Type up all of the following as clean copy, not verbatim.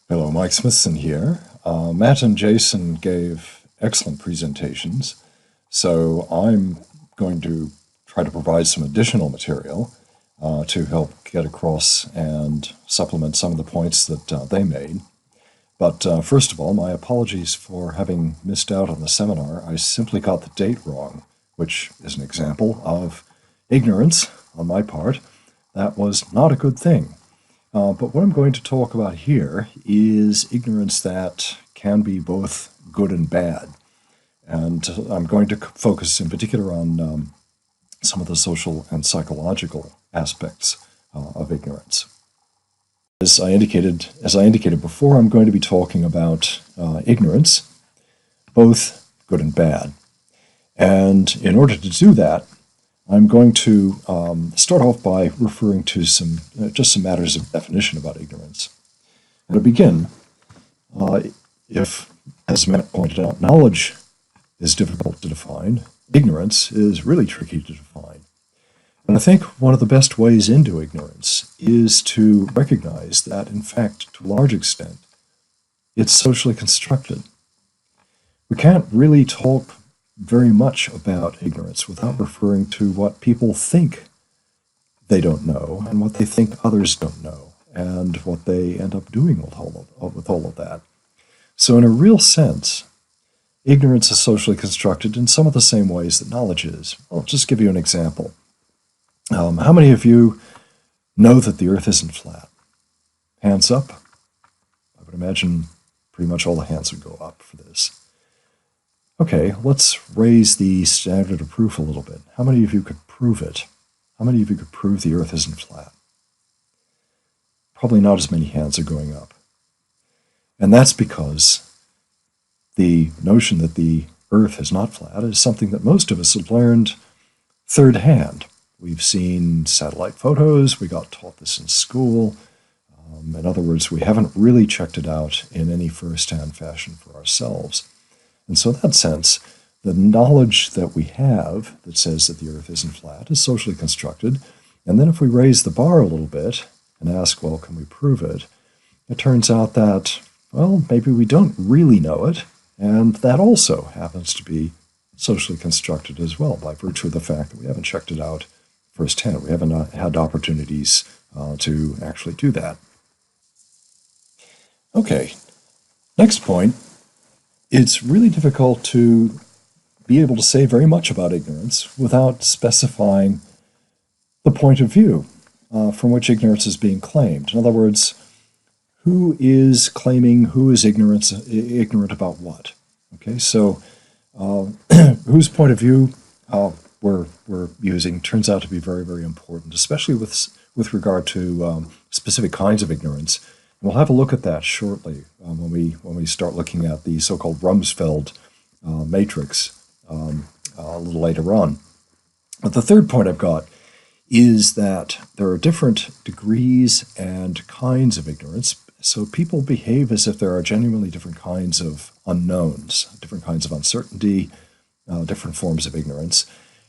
Hello, Mike Smithson here. Matt and Jason gave excellent presentations, so I'm going to try to provide some additional material to help get across and supplement some of the points that they made. But first of all, my apologies for having missed out on the seminar. I simply got the date wrong, which is an example of ignorance on my part. That was not a good thing. But what I'm going to talk about here is ignorance that can be both good and bad. And I'm going to focus in particular on some of the social and psychological aspects of ignorance. As I indicated before, I'm going to be talking about ignorance, both good and bad. And in order to do that, I'm going to start off by referring to some matters of definition about ignorance. And to begin, if, as Matt pointed out, knowledge is difficult to define, ignorance is really tricky to define. And I think one of the best ways into ignorance is to recognize that, in fact, to a large extent, it's socially constructed. We can't really talk very much about ignorance without referring to what people think they don't know and what they think others don't know and what they end up doing with all of that. So in a real sense, ignorance is socially constructed in some of the same ways that knowledge is. I'll just give you an example. How many of you know that the Earth isn't flat? Hands up. I would imagine pretty much all the hands would go up for this. Okay, let's raise the standard of proof a little bit. How many of you could prove it? How many of you could prove the Earth isn't flat? Probably not as many hands are going up. And that's because the notion that the Earth is not flat is something that most of us have learned third hand. We've seen satellite photos, we got taught this in school. In other words, we haven't really checked it out in any first-hand fashion for ourselves. And so in that sense, the knowledge that we have that says that the Earth isn't flat is socially constructed. And then if we raise the bar a little bit and ask, well, can we prove it? It turns out that, well, maybe we don't really know it. And that also happens to be socially constructed as well by virtue of the fact that we haven't checked it out firsthand. We haven't had opportunities to actually do that. Okay, next point. It's really difficult to be able to say very much about ignorance without specifying the point of view from which ignorance is being claimed. In other words, who is claiming who is ignorant about what? Okay, so whose point of view we're using turns out to be very, very important, especially with regard to specific kinds of ignorance. We'll have a look at that shortly when we start looking at the so-called Rumsfeld matrix a little later on. But the third point I've got is that there are different degrees and kinds of ignorance. So people behave as if there are genuinely different kinds of unknowns, different kinds of uncertainty, different forms of ignorance.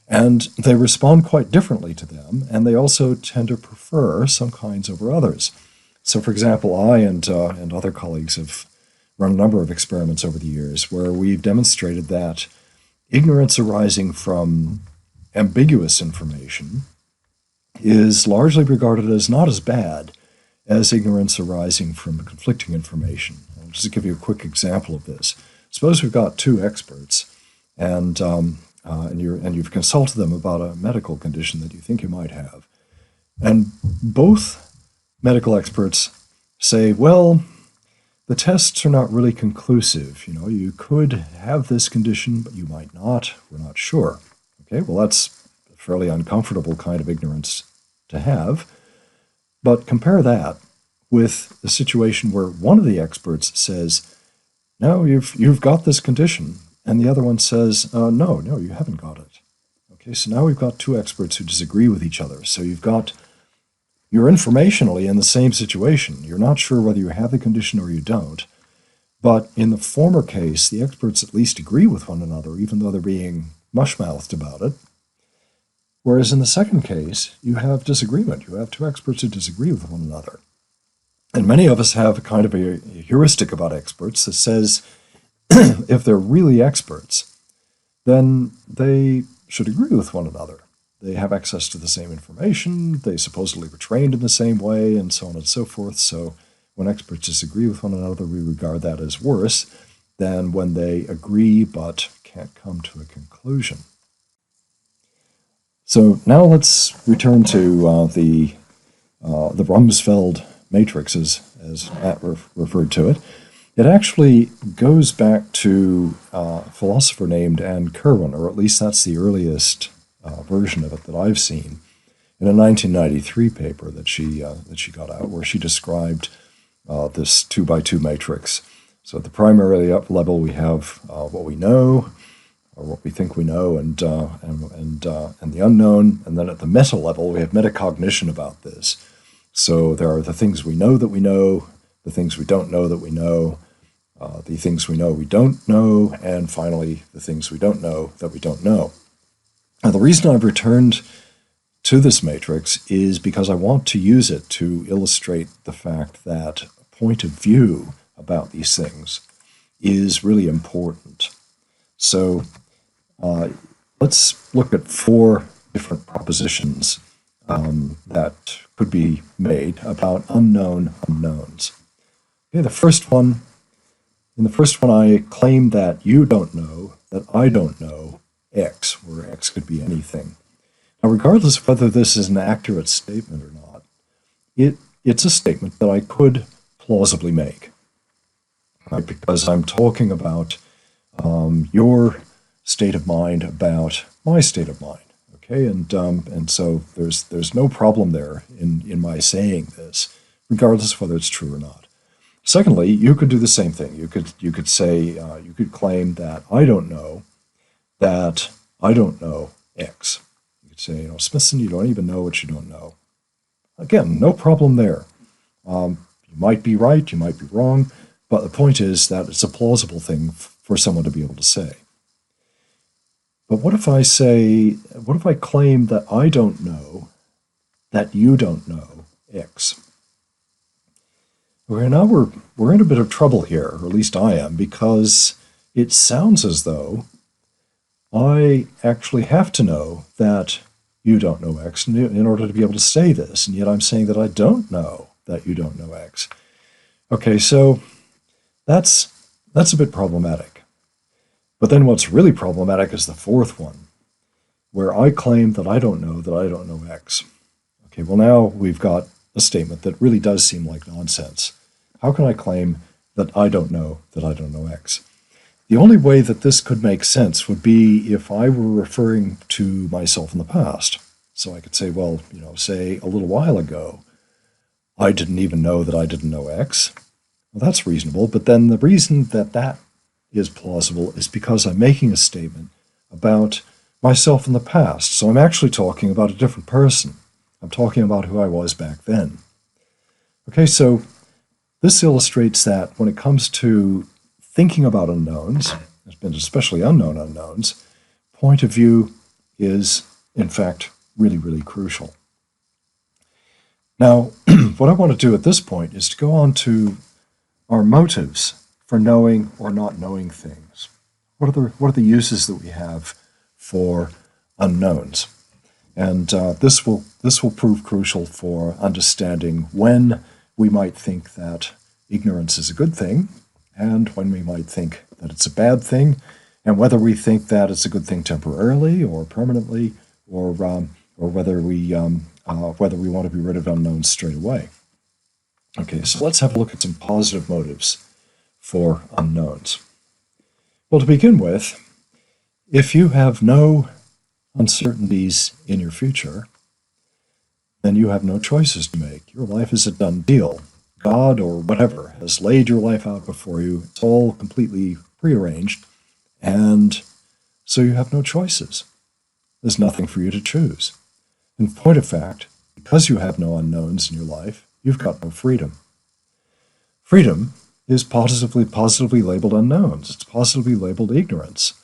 And they respond quite differently to them, and they also tend to prefer some kinds over others. So, for example, I and other colleagues have run a number of experiments over the years where we've demonstrated that ignorance arising from ambiguous information is largely regarded as not as bad as ignorance arising from conflicting information. I'll just give you a quick example of this. Suppose we've got two experts, and you've consulted them about a medical condition that you think you might have, and both medical experts say, well, the tests are not really conclusive. You know, you could have this condition, but you might not. We're not sure. Okay, well, that's a fairly uncomfortable kind of ignorance to have. But compare that with a situation where one of the experts says, no, you've got this condition, and the other one says, no, you haven't got it. Okay, so now we've got two experts who disagree with each other. So you're informationally in the same situation. You're not sure whether you have the condition or you don't. But in the former case, the experts at least agree with one another, even though they're being mush-mouthed about it. Whereas in the second case, you have disagreement. You have two experts who disagree with one another. And many of us have a kind of a heuristic about experts that says if they're really experts, then they should agree with one another. They have access to the same information, they supposedly were trained in the same way, and so on and so forth. So when experts disagree with one another, we regard that as worse than when they agree but can't come to a conclusion. So now let's return to the Rumsfeld matrix, as Matt referred to it. It actually goes back to a philosopher named Anne Kirwan, or at least that's the earliest version of it that I've seen, in a 1993 paper that she got out, where she described this 2x2 matrix. So at the primary level, we have what we know, or what we think we know, and the unknown. And then at the meta level, we have metacognition about this. So there are the things we know, the things we don't know that we know, the things we know we don't know, and finally the things we don't know that we don't know. Now, the reason I've returned to this matrix is because I want to use it to illustrate the fact that a point of view about these things is really important. So let's look at 4 different propositions that could be made about unknown unknowns. Okay, in the first one, I claim that you don't know that I don't know X, where X could be anything. Now, regardless of whether this is an accurate statement or not, it's a statement that I could plausibly make, right? Because I'm talking about your state of mind about my state of mind. Okay, and so there's no problem there in my saying this, regardless of whether it's true or not. Secondly, you could do the same thing. You could say you could claim that I don't know X. You could say, Smithson, you don't even know what you don't know. Again, no problem there. You might be right, you might be wrong, but the point is that it's a plausible thing for someone to be able to say. But what if I claim that I don't know that you don't know X? Okay, now we're in a bit of trouble here, or at least I am, because it sounds as though I actually have to know that you don't know X in order to be able to say this, and yet I'm saying that I don't know that you don't know X. Okay, so that's a bit problematic. But then what's really problematic is the fourth one, where I claim that I don't know X. Okay, well, now we've got a statement that really does seem like nonsense. How can I claim that I don't know X? The only way that this could make sense would be if I were referring to myself in the past. So I could say, well, say a little while ago, I didn't even know that I didn't know X. Well, that's reasonable, but then the reason that is plausible is because I'm making a statement about myself in the past. So I'm actually talking about a different person. I'm talking about who I was back then. Okay, so this illustrates that when it comes to thinking about unknowns, especially unknown unknowns, point of view is, in fact, really, really crucial. Now, what I want to do at this point is to go on to our motives for knowing or not knowing things. What are the uses that we have for unknowns? And this will prove crucial for understanding when we might think that ignorance is a good thing, and when we might think that it's a bad thing, and whether we think that it's a good thing temporarily or permanently, or whether we want to be rid of unknowns straight away. Okay, so let's have a look at some positive motives for unknowns. Well, to begin with, if you have no uncertainties in your future, then you have no choices to make. Your life is a done deal. God or whatever has laid your life out before you. It's all completely prearranged, and so you have no choices. There's nothing for you to choose. In point of fact, because you have no unknowns in your life, you've got no freedom. Freedom is positively labeled unknowns. It's positively labeled ignorance.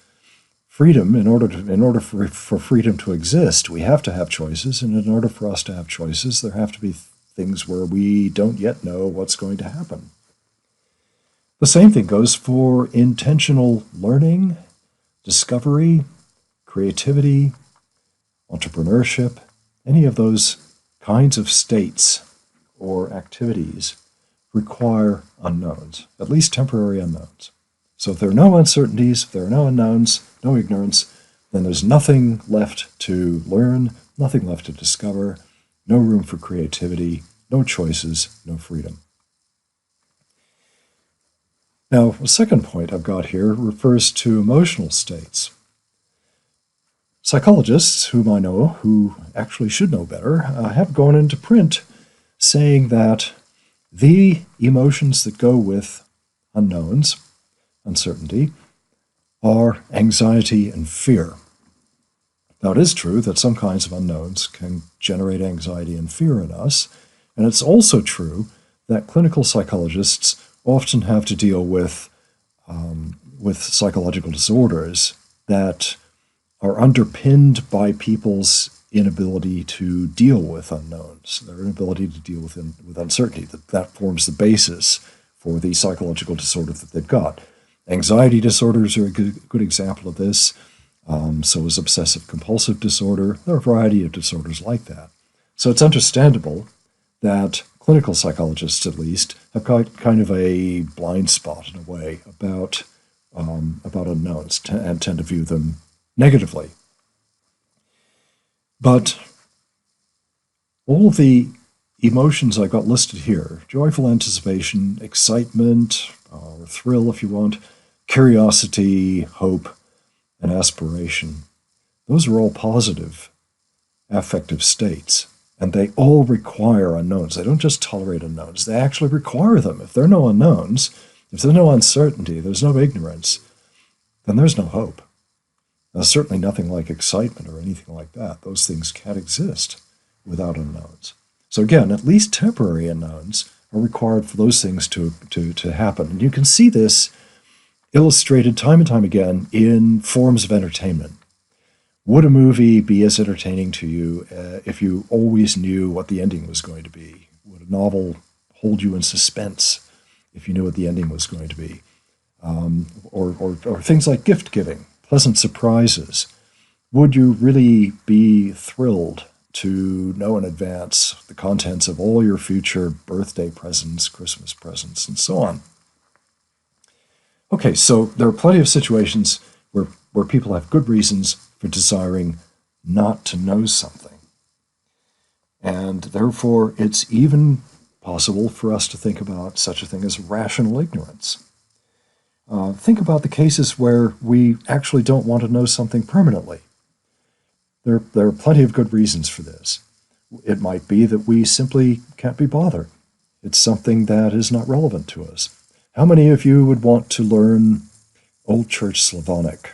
Freedom, in order for freedom to exist, we have to have choices, and in order for us to have choices, there have to be things where we don't yet know what's going to happen. The same thing goes for intentional learning, discovery, creativity, entrepreneurship, any of those kinds of states or activities require unknowns, at least temporary unknowns. So if there are no uncertainties, if there are no unknowns, no ignorance, then there's nothing left to learn, nothing left to discover, no room for creativity, no choices, no freedom. Now, the second point I've got here refers to emotional states. Psychologists, whom I know, who actually should know better, have gone into print saying that the emotions that go with unknowns, uncertainty, are anxiety and fear. Now, it is true that some kinds of unknowns can generate anxiety and fear in us, and it's also true that clinical psychologists often have to deal with psychological disorders that are underpinned by people's inability to deal with unknowns, their inability to deal with uncertainty. That forms the basis for the psychological disorder that they've got. Anxiety disorders are a good example of this. So is obsessive-compulsive disorder. There are a variety of disorders like that. So it's understandable that clinical psychologists, at least, have got kind of a blind spot, in a way, about unknowns and tend to view them negatively. But all of the emotions I got listed here, joyful anticipation, excitement, or thrill if you want, curiosity, hope, and aspiration, those are all positive affective states, and they all require unknowns. They don't just tolerate unknowns, they actually require them. If there are no unknowns, if there's no uncertainty, there's no ignorance, then there's no hope. Now, certainly nothing like excitement or anything like that. Those things can't exist without unknowns. So again, at least temporary unknowns are required for those things to happen. And you can see this illustrated time and time again in forms of entertainment. Would a movie be as entertaining to you if you always knew what the ending was going to be? Would a novel hold you in suspense if you knew what the ending was going to be? Or things like gift giving, pleasant surprises. Would you really be thrilled to know in advance the contents of all your future birthday presents, Christmas presents, and so on? Okay, so there are plenty of situations where people have good reasons for desiring not to know something. And therefore, it's even possible for us to think about such a thing as rational ignorance. Think about the cases where we actually don't want to know something permanently. There are plenty of good reasons for this. It might be that we simply can't be bothered. It's something that is not relevant to us. How many of you would want to learn Old Church Slavonic?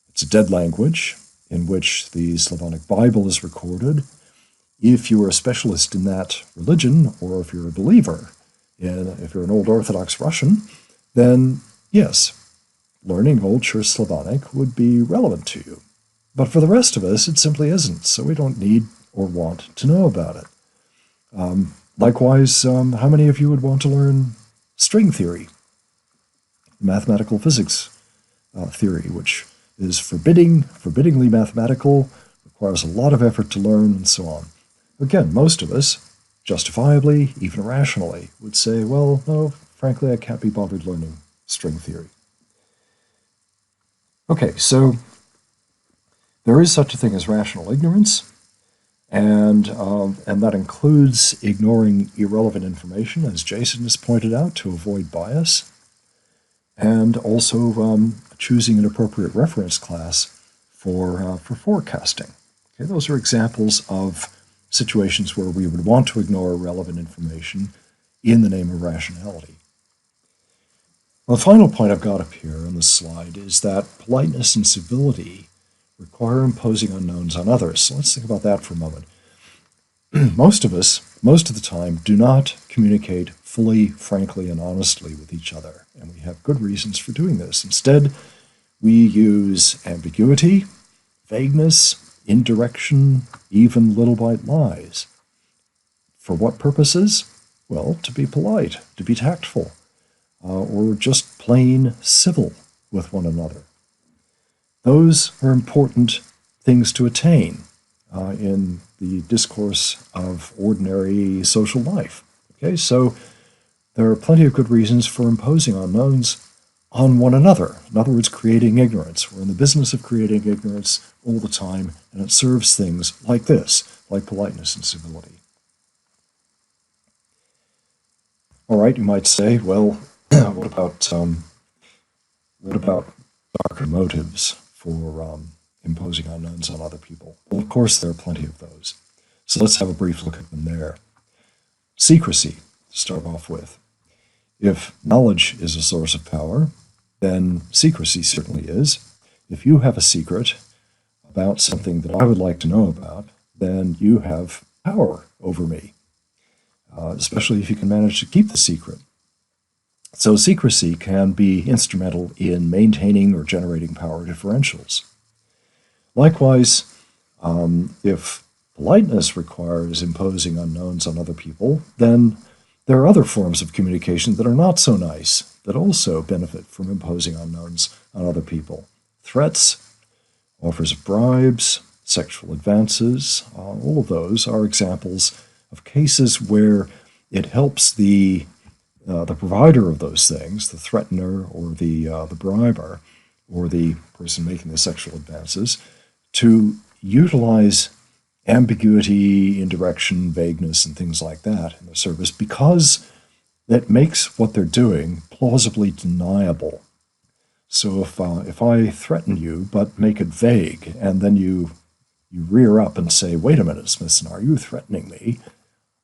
It's a dead language in which the Slavonic Bible is recorded. If you are a specialist in that religion, or if you're a believer, if you're an Old Orthodox Russian, then yes, learning Old Church Slavonic would be relevant to you. But for the rest of us, it simply isn't, so we don't need or want to know about it. Likewise, how many of you would want to learn string theory, mathematical physics theory, which is forbiddingly mathematical, requires a lot of effort to learn, and so on? Again, most of us, justifiably, even rationally, would say, well, no, frankly, I can't be bothered learning string theory. Okay, so there is such a thing as rational ignorance, and that includes ignoring irrelevant information, as Jason has pointed out, to avoid bias, and also choosing an appropriate reference class for forecasting. Okay, those are examples of situations where we would want to ignore relevant information in the name of rationality. Well, the final point I've got up here on this slide is that politeness and civility require imposing unknowns on others. So let's think about that for a moment. Most of us, most of the time, do not communicate fully, frankly, and honestly with each other, and we have good reasons for doing this. Instead, we use ambiguity, vagueness, indirection, even little white lies For what purposes? Well, to be polite, to be tactful, or just plain civil with one another. Those are important things to attain in the discourse of ordinary social life. Okay, so there are plenty of good reasons for imposing unknowns on one another. In other words, creating ignorance. We're in the business of creating ignorance all the time, and it serves things like this, like politeness and civility. All right, you might say, well, what about darker motives for imposing unknowns on other people? Well, of course, there are plenty of those. So let's have a brief look at them there. Secrecy, to start off with. If knowledge is a source of power, then secrecy certainly is. If you have a secret about something that I would like to know about, then you have power over me, especially if you can manage to keep the secret. So secrecy can be instrumental in maintaining or generating power differentials. Likewise, if politeness requires imposing unknowns on other people, then there are other forms of communication that are not so nice, that also benefit from imposing unknowns on other people. Threats, offers of bribes, sexual advances, all of those are examples of cases where it helps the provider of those things, the threatener or the briber, or the person making the sexual advances, to utilize ambiguity, indirection, vagueness, and things like that in the service, because that makes what they're doing plausibly deniable. So if I threaten you but make it vague, and then you rear up and say, "Wait a minute, Smithson, are you threatening me?"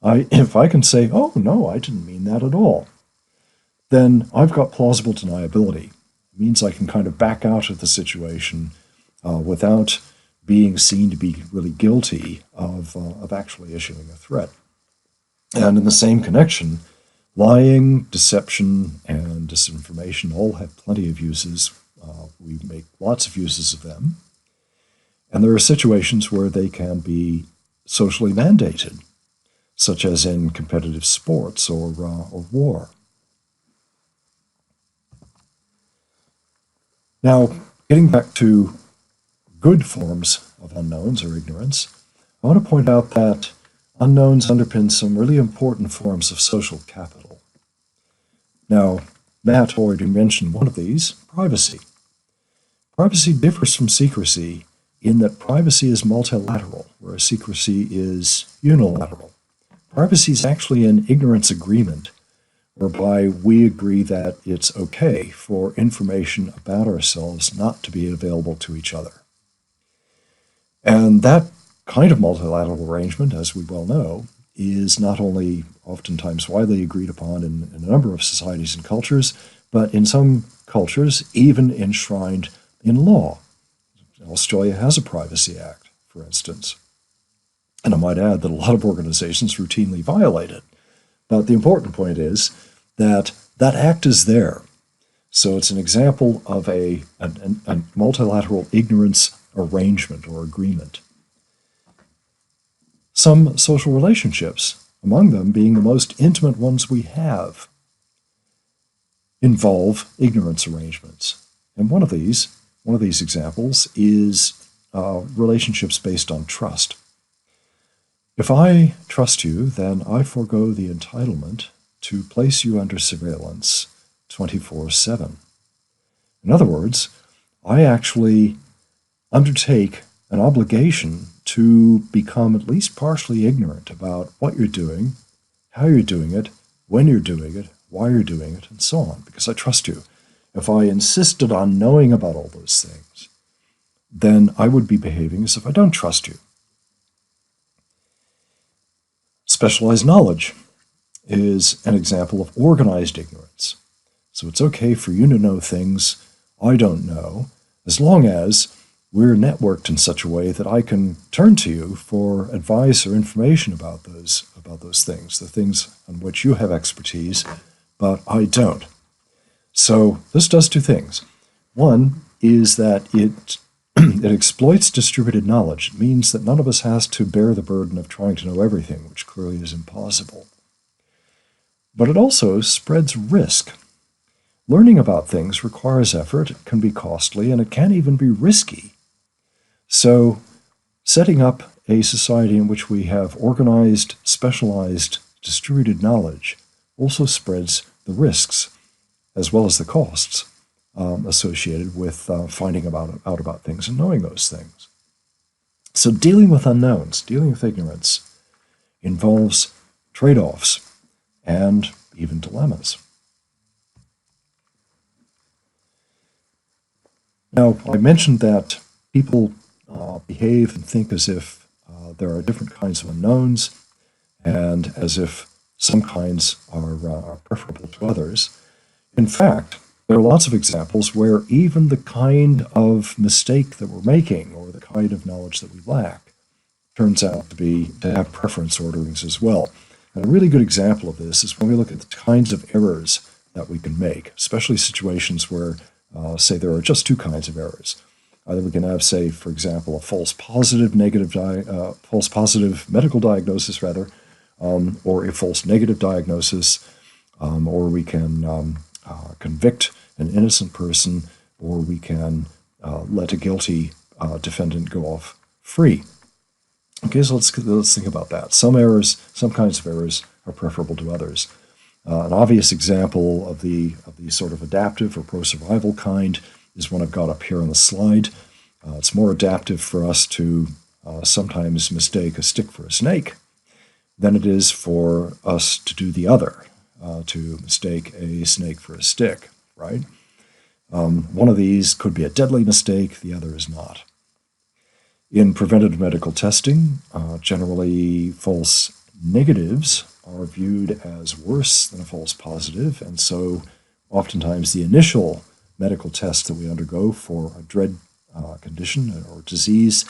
If I can say, "Oh no, I didn't mean that at all," then I've got plausible deniability. It means I can kind of back out of the situation without being seen to be really guilty of actually issuing a threat. And in the same connection, lying, deception, and disinformation all have plenty of uses. We make lots of uses of them. And there are situations where they can be socially mandated, such as in competitive sports or war. Now, getting back to good forms of unknowns or ignorance, I want to point out that unknowns underpin some really important forms of social capital. Now, Matt already mentioned one of these, privacy. Privacy differs from secrecy in that privacy is multilateral, whereas secrecy is unilateral. Privacy is actually an ignorance agreement, whereby we agree that it's okay for information about ourselves not to be available to each other. And that kind of multilateral arrangement, as we well know, is not only oftentimes widely agreed upon in a number of societies and cultures, but in some cultures even enshrined in law. Australia has a Privacy Act, for instance. And I might add that a lot of organizations routinely violate it. But the important point is that that act is there. So it's an example of a multilateral ignorance arrangement or agreement. Some social relationships, among them being the most intimate ones we have, involve ignorance arrangements. And one of these examples is relationships based on trust. If I trust you, then I forego the entitlement to place you under surveillance 24/7. In other words, I actually undertake an obligation to become at least partially ignorant about what you're doing, how you're doing it, when you're doing it, why you're doing it, and so on, because I trust you. If I insisted on knowing about all those things, then I would be behaving as if I don't trust you. Specialized knowledge is an example of organized ignorance. So it's okay for you to know things I don't know, as long as we're networked in such a way that I can turn to you for advice or information about those things, the things on which you have expertise, but I don't. So this does two things. One is that it It exploits distributed knowledge. It means that none of us has to bear the burden of trying to know everything, which clearly is impossible. But it also spreads risk. Learning about things requires effort, it can be costly, and it can even be risky. So, setting up a society in which we have organized, specialized, distributed knowledge also spreads the risks as well as the costs associated with finding out about things and knowing those things. So dealing with unknowns, dealing with ignorance, involves trade-offs and even dilemmas. Now, I mentioned that people behave and think as if there are different kinds of unknowns and as if some kinds are preferable to others. In fact, there are lots of examples where even the kind of mistake that we're making or the kind of knowledge that we lack turns out to have preference orderings as well. And a really good example of this is when we look at the kinds of errors that we can make, especially situations where, say, there are just two kinds of errors. Either we can have, say, for example, a false positive medical diagnosis, or a false negative diagnosis, or we can convict an innocent person, or we can let a guilty defendant go off free. Okay, so let's think about that. Some kinds of errors are preferable to others. An obvious example of the sort of adaptive or pro-survival kind is one I've got up here on the slide. It's more adaptive for us to sometimes mistake a stick for a snake than it is for us to do the other, to mistake a snake for a stick, right? One of these could be a deadly mistake, the other is not. In preventative medical testing, generally false negatives are viewed as worse than a false positive, and so oftentimes the initial medical test that we undergo for a dread condition or disease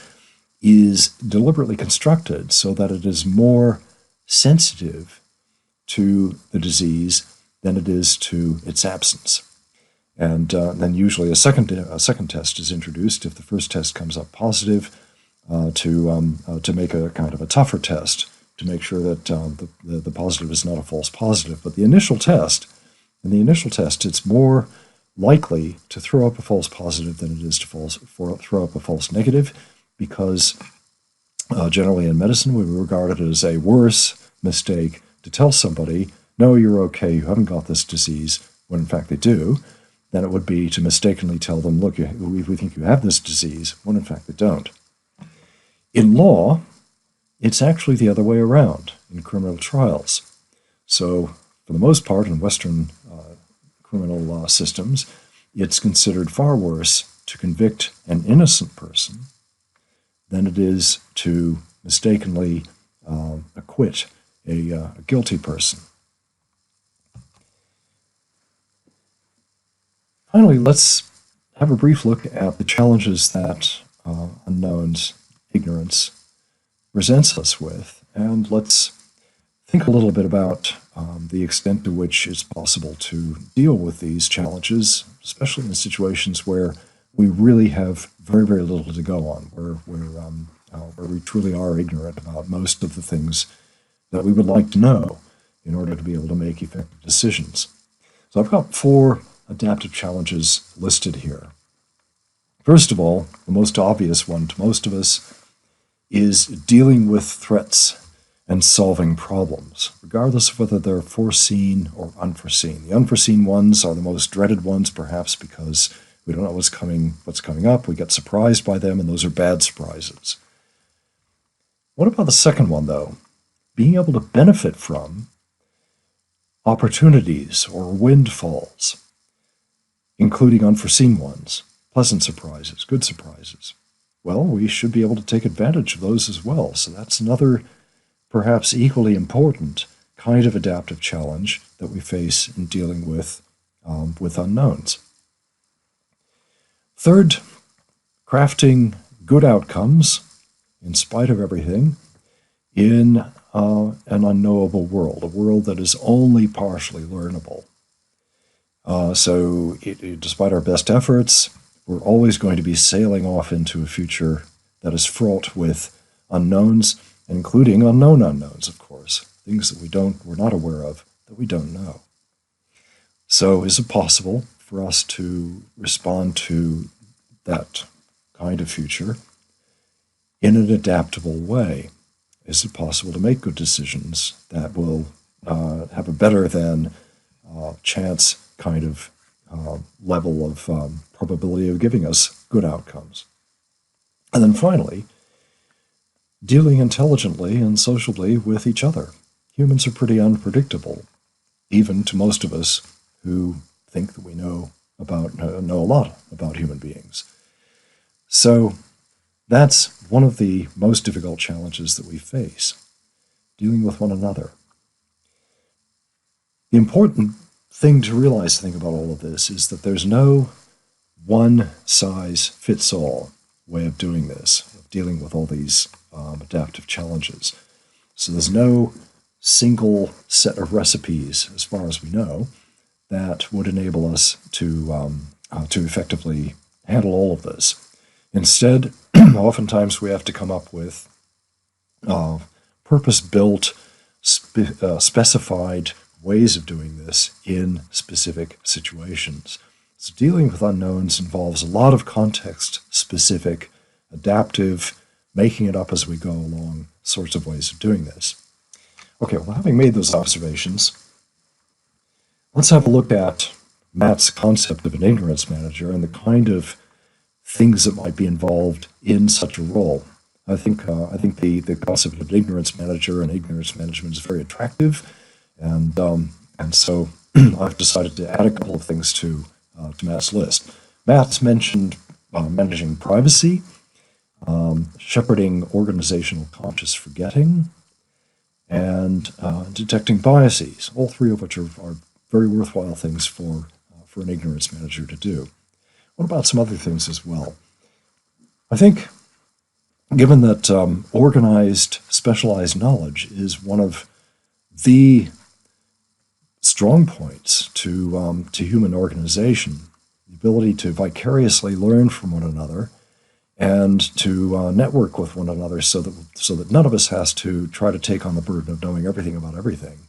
is deliberately constructed so that it is more sensitive to the disease than it is to its absence. And then usually a second test is introduced if the first test comes up positive to make a kind of a tougher test to make sure that the positive is not a false positive. But in the initial test, it's more likely to throw up a false positive than it is to throw up a false negative, because generally in medicine we regard it as a worse mistake to tell somebody, no, you're okay, you haven't got this disease, when in fact they do, than it would be to mistakenly tell them, look, we think you have this disease, when in fact they don't. In law, it's actually the other way around in criminal trials. So for the most part in Western criminal law systems, it's considered far worse to convict an innocent person than it is to mistakenly acquit a guilty person. Finally, let's have a brief look at the challenges that unknowns, ignorance, presents us with, and let's think a little bit about the extent to which it's possible to deal with these challenges, especially in situations where we really have very, very little to go on, where we truly are ignorant about most of the things that we would like to know in order to be able to make effective decisions. So I've got 4 adaptive challenges listed here. First of all, the most obvious one to most of us is dealing with threats and solving problems, regardless of whether they're foreseen or unforeseen. The unforeseen ones are the most dreaded ones, perhaps because we don't know what's coming up. We get surprised by them, and those are bad surprises. What about the second one, though? Being able to benefit from opportunities or windfalls, including unforeseen ones, pleasant surprises, good surprises. Well, we should be able to take advantage of those as well. So that's another, perhaps equally important kind of adaptive challenge that we face in dealing with unknowns. Third, crafting good outcomes in spite of everything in an unknowable world, a world that is only partially learnable. So despite our best efforts, we're always going to be sailing off into a future that is fraught with unknowns, including unknown unknowns, of course, things that we're not aware of, that we don't know. So is it possible for us to respond to that kind of future in an adaptable way? Is it possible to make good decisions that will have a better than chance kind of level of probability of giving us good outcomes? And then finally, dealing intelligently and sociably with each other. Humans are pretty unpredictable, even to most of us who think that we know a lot about human beings. So that's one of the most difficult challenges that we face, dealing with one another. The important thing to realize, I think, about all of this is that there's no one-size-fits-all way of doing this, of dealing with all these adaptive challenges. So there's no single set of recipes, as far as we know, that would enable us to effectively handle all of this. Instead, oftentimes we have to come up with purpose-built, specified ways of doing this in specific situations. So dealing with unknowns involves a lot of context-specific, adaptive, making it up as we go along sorts of ways of doing this. Okay, well, having made those observations, let's have a look at Matt's concept of an ignorance manager and the kind of things that might be involved in such a role. I think the concept of an ignorance manager and ignorance management is very attractive, and so I've decided to add a couple of things to Matt's list. Matt's mentioned managing privacy, shepherding organizational conscious forgetting, and detecting biases, all three of which are very worthwhile things for an ignorance manager to do. What about some other things as well? I think, given that organized, specialized knowledge is one of the strong points to human organization, the ability to vicariously learn from one another and to network with one another so that none of us has to try to take on the burden of knowing everything about everything.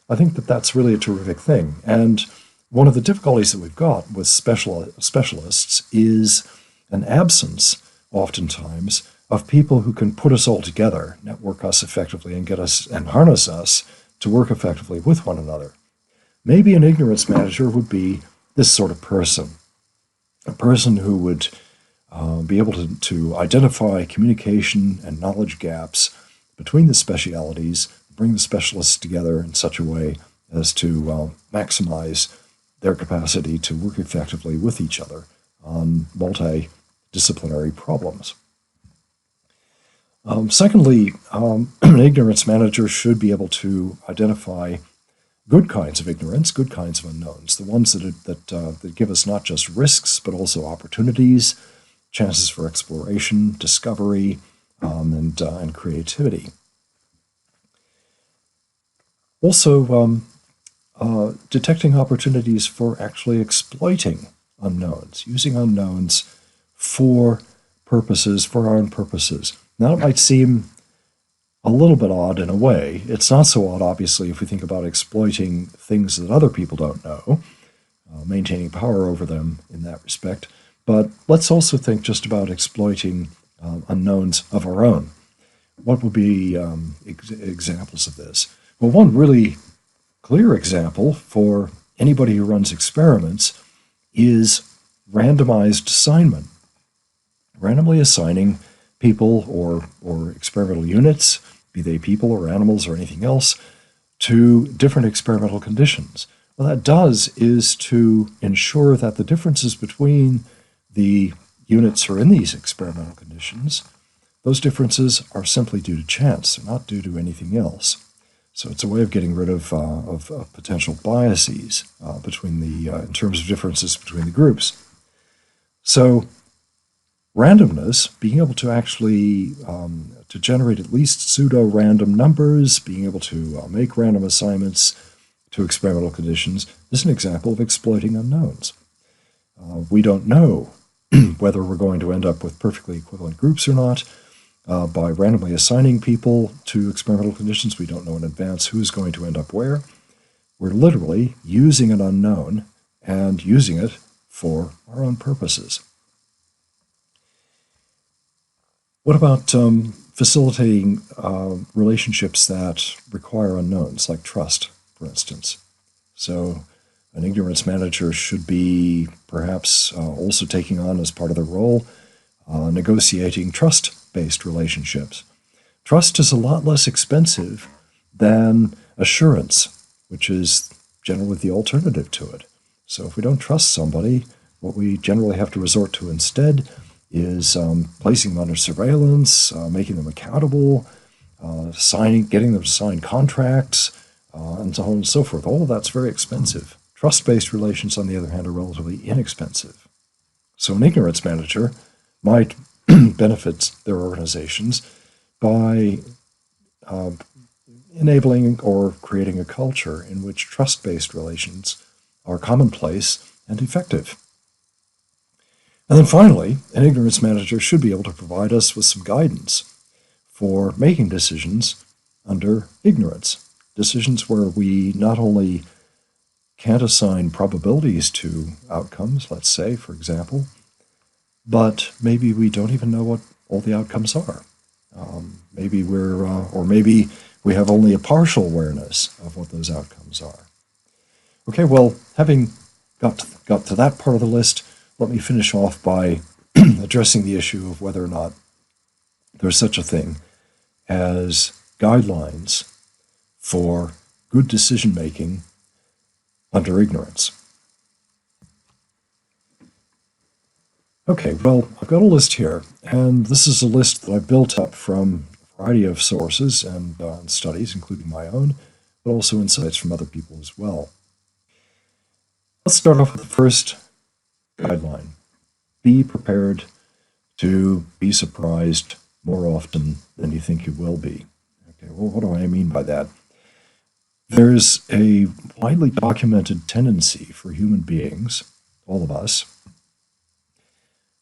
I think that that's really a terrific thing. And one of the difficulties that we've got with specialists is an absence, oftentimes, of people who can put us all together, network us effectively, and get us and harness us to work effectively with one another. Maybe an ignorance manager would be this sort of person, a person who would be able to identify communication and knowledge gaps between the specialities, bring the specialists together in such a way as to maximize their capacity to work effectively with each other on multidisciplinary problems. Secondly, an ignorance manager should be able to identify good kinds of ignorance, good kinds of unknowns, the ones that give us not just risks, but also opportunities, chances for exploration, discovery, and creativity. Also, detecting opportunities for actually exploiting unknowns, using unknowns for purposes, for our own purposes. Now, it might seem a little bit odd in a way. It's not so odd, obviously, if we think about exploiting things that other people don't know, maintaining power over them in that respect. But let's also think just about exploiting unknowns of our own. What would be examples of this? Well, one really clear example for anybody who runs experiments is randomized assignment. Randomly assigning people or experimental units, be they people or animals or anything else, to different experimental conditions. What that does is to ensure that the differences between the units who are in these experimental conditions, those differences are simply due to chance, they're not due to anything else. So it's a way of getting rid of potential biases in terms of differences between the groups. So randomness, being able to actually to generate at least pseudo-random numbers, being able to make random assignments to experimental conditions, is an example of exploiting unknowns. We don't know whether we're going to end up with perfectly equivalent groups or not. By randomly assigning people to experimental conditions, we don't know in advance who's going to end up where. We're literally using an unknown and using it for our own purposes. What about facilitating relationships that require unknowns, like trust, for instance? So an ignorance manager should be perhaps also taking on, as part of their role, negotiating trust-based relationships. Trust is a lot less expensive than assurance, which is generally the alternative to it. So if we don't trust somebody, what we generally have to resort to instead is placing them under surveillance, making them accountable, getting them to sign contracts, and so on and so forth. All of that's very expensive. Trust-based relations, on the other hand, are relatively inexpensive. So an ignorance manager might benefit their organizations by enabling or creating a culture in which trust-based relations are commonplace and effective. And then finally, an ignorance manager should be able to provide us with some guidance for making decisions under ignorance. Decisions where we not only can't assign probabilities to outcomes, let's say, for example, but maybe we don't even know what all the outcomes are. Maybe we have only a partial awareness of what those outcomes are. Okay, well, having got to that part of the list, let me finish off by addressing the issue of whether or not there's such a thing as guidelines for good decision-making under ignorance. Okay, well, I've got a list here, and this is a list that I've built up from a variety of sources and studies, including my own, but also insights from other people as well. Let's start off with the first guideline. Be prepared to be surprised more often than you think you will be. Okay, well, what do I mean by that? There's a widely documented tendency for human beings, all of us,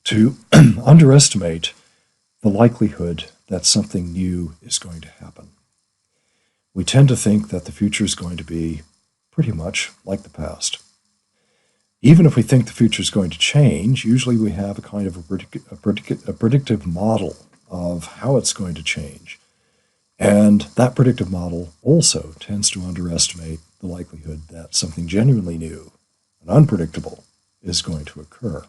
to underestimate the likelihood that something new is going to happen. We tend to think that the future is going to be pretty much like the past. Even if we think the future is going to change, usually we have a kind of a predictive model of how it's going to change. And that predictive model also tends to underestimate the likelihood that something genuinely new and unpredictable is going to occur.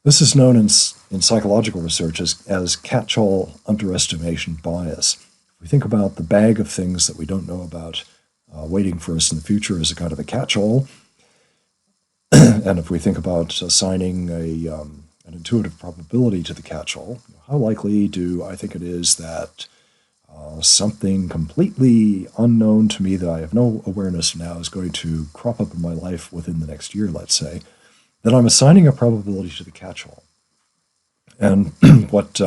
This is known in psychological research as catch-all underestimation bias. If we think about the bag of things that we don't know about waiting for us in the future as a kind of a catch-all, and if we think about assigning an intuitive probability to the catch-all, how likely do I think it is that something completely unknown to me that I have no awareness of now is going to crop up in my life within the next year, let's say, then I'm assigning a probability to the catch-all. And what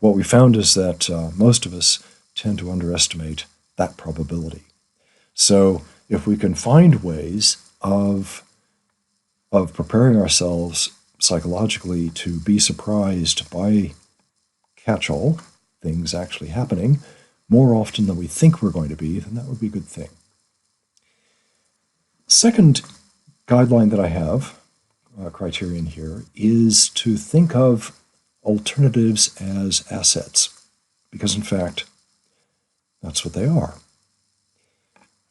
we found is that most of us tend to underestimate that probability. So if we can find ways of preparing ourselves psychologically to be surprised by catch-all, things actually happening, more often than we think we're going to be, then that would be a good thing. Second guideline that I have, criterion here, is to think of alternatives as assets, because in fact, that's what they are.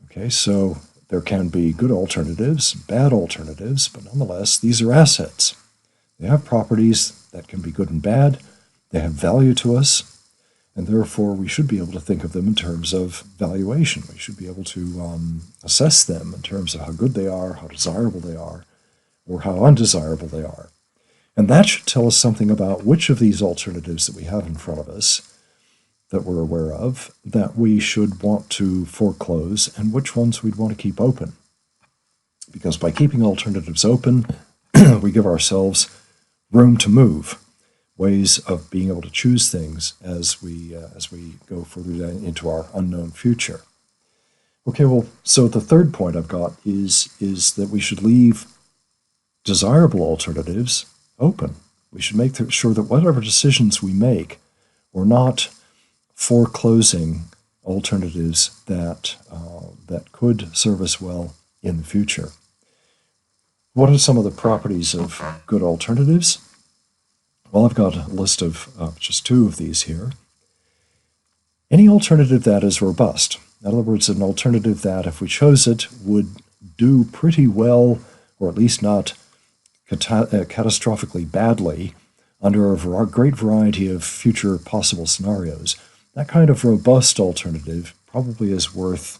Okay, so there can be good alternatives, bad alternatives, but nonetheless, these are assets. They have properties that can be good and bad. They have value to us, and therefore we should be able to think of them in terms of valuation. We should be able to assess them in terms of how good they are, how desirable they are, or how undesirable they are. And that should tell us something about which of these alternatives that we have in front of us that we're aware of that we should want to foreclose and which ones we'd want to keep open. Because by keeping alternatives open, we give ourselves room to move, ways of being able to choose things as we go further into our unknown future. Okay, well, so the third point I've got is that we should leave desirable alternatives open. We should make sure that whatever decisions we make, we're not foreclosing alternatives that could serve us well in the future. What are some of the properties of good alternatives? Well, I've got a list of just two of these here. Any alternative that is robust. In other words, an alternative that, if we chose it, would do pretty well, or at least not catastrophically badly, under a great variety of future possible scenarios. That kind of robust alternative probably is worth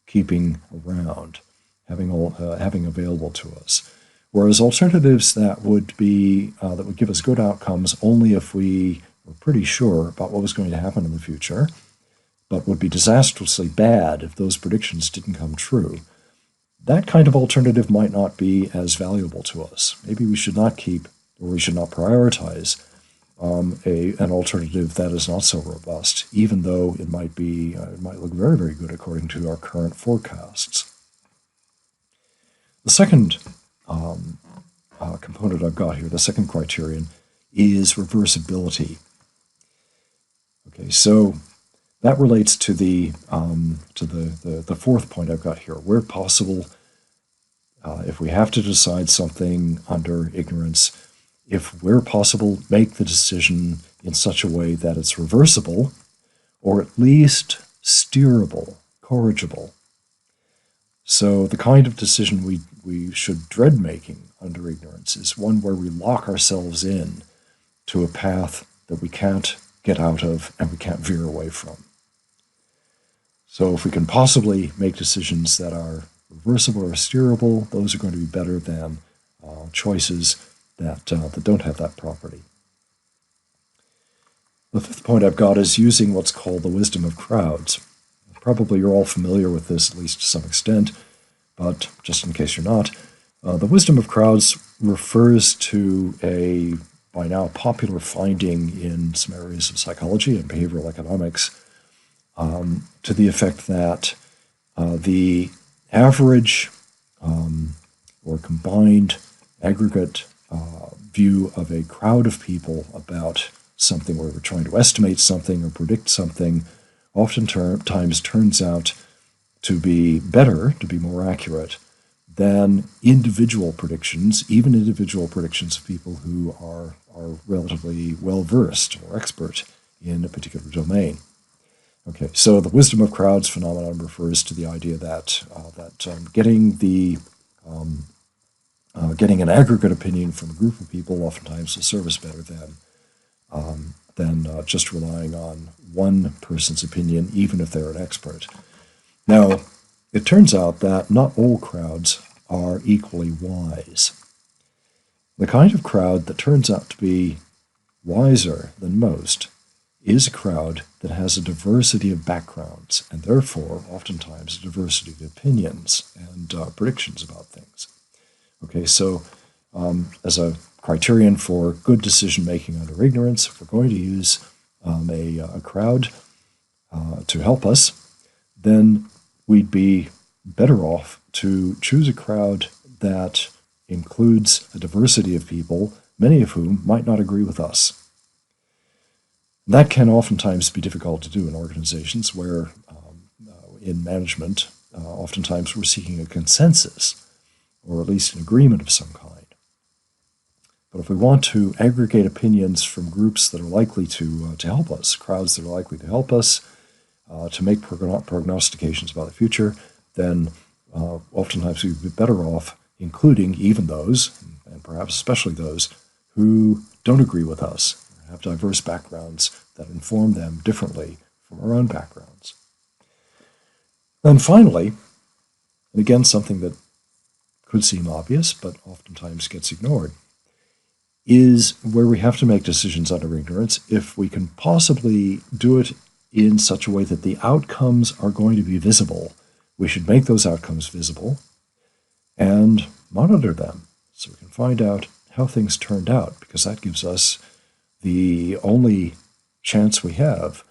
keeping around, having available to us. Whereas alternatives that would give us good outcomes only if we were pretty sure about what was going to happen in the future, but would be disastrously bad if those predictions didn't come true, that kind of alternative might not be as valuable to us. Maybe we should not keep, or we should not prioritize an alternative that is not so robust, even though it might look very, very good according to our current forecasts. The second component I've got here, the second criterion, is reversibility. Okay, so that relates to the fourth point I've got here. Where possible, if we have to decide something under ignorance, if where possible, make the decision in such a way that it's reversible, or at least steerable, corrigible. So the kind of decision we should dread making under ignorance is one where we lock ourselves in to a path that we can't get out of and we can't veer away from. So if we can possibly make decisions that are reversible or steerable, those are going to be better than choices that don't have that property. The fifth point I've got is using what's called the wisdom of crowds. Probably you're all familiar with this, at least to some extent, but just in case you're not, the wisdom of crowds refers to a, by now, popular finding in some areas of psychology and behavioral economics, to the effect that the average or combined aggregate view of a crowd of people about something, where we're trying to estimate something or predict something, oftentimes turns out to be better, to be more accurate than individual predictions, even individual predictions of people who are relatively well-versed or expert in a particular domain. Okay, so the wisdom of crowds phenomenon refers to the idea that getting an aggregate opinion from a group of people oftentimes will serve us better than just relying on one person's opinion, even if they're an expert. Now, it turns out that not all crowds are equally wise. The kind of crowd that turns out to be wiser than most is a crowd that has a diversity of backgrounds, and therefore, oftentimes, a diversity of opinions and predictions about things. Okay, so as a criterion for good decision-making under ignorance, if we're going to use a crowd to help us, then we'd be better off to choose a crowd that includes a diversity of people, many of whom might not agree with us. That can oftentimes be difficult to do in organizations where, in management, oftentimes we're seeking a consensus, or at least an agreement of some kind. But if we want to aggregate opinions from groups that are likely to help us, crowds that are likely to help us, to make prognostications about the future, then oftentimes we'd be better off including even those, and perhaps especially those, who don't agree with us, have diverse backgrounds that inform them differently from our own backgrounds. Then finally, and again something that could seem obvious but oftentimes gets ignored, is where we have to make decisions under ignorance, if we can possibly do it in such a way that the outcomes are going to be visible, we should make those outcomes visible and monitor them so we can find out how things turned out, because that gives us the only chance we have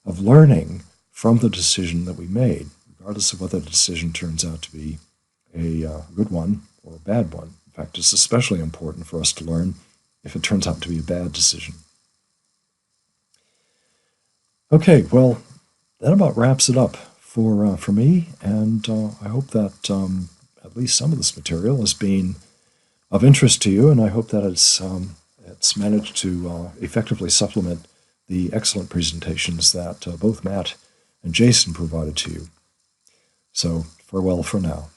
of learning from the decision that we made, regardless of whether the decision turns out to be a good one or a bad one. In fact, it's especially important for us to learn if it turns out to be a bad decision. Okay, well, that about wraps it up for me, and I hope that at least some of this material has been of interest to you, and I hope that it's managed to effectively supplement the excellent presentations that both Matt and Jason provided to you. So farewell for now.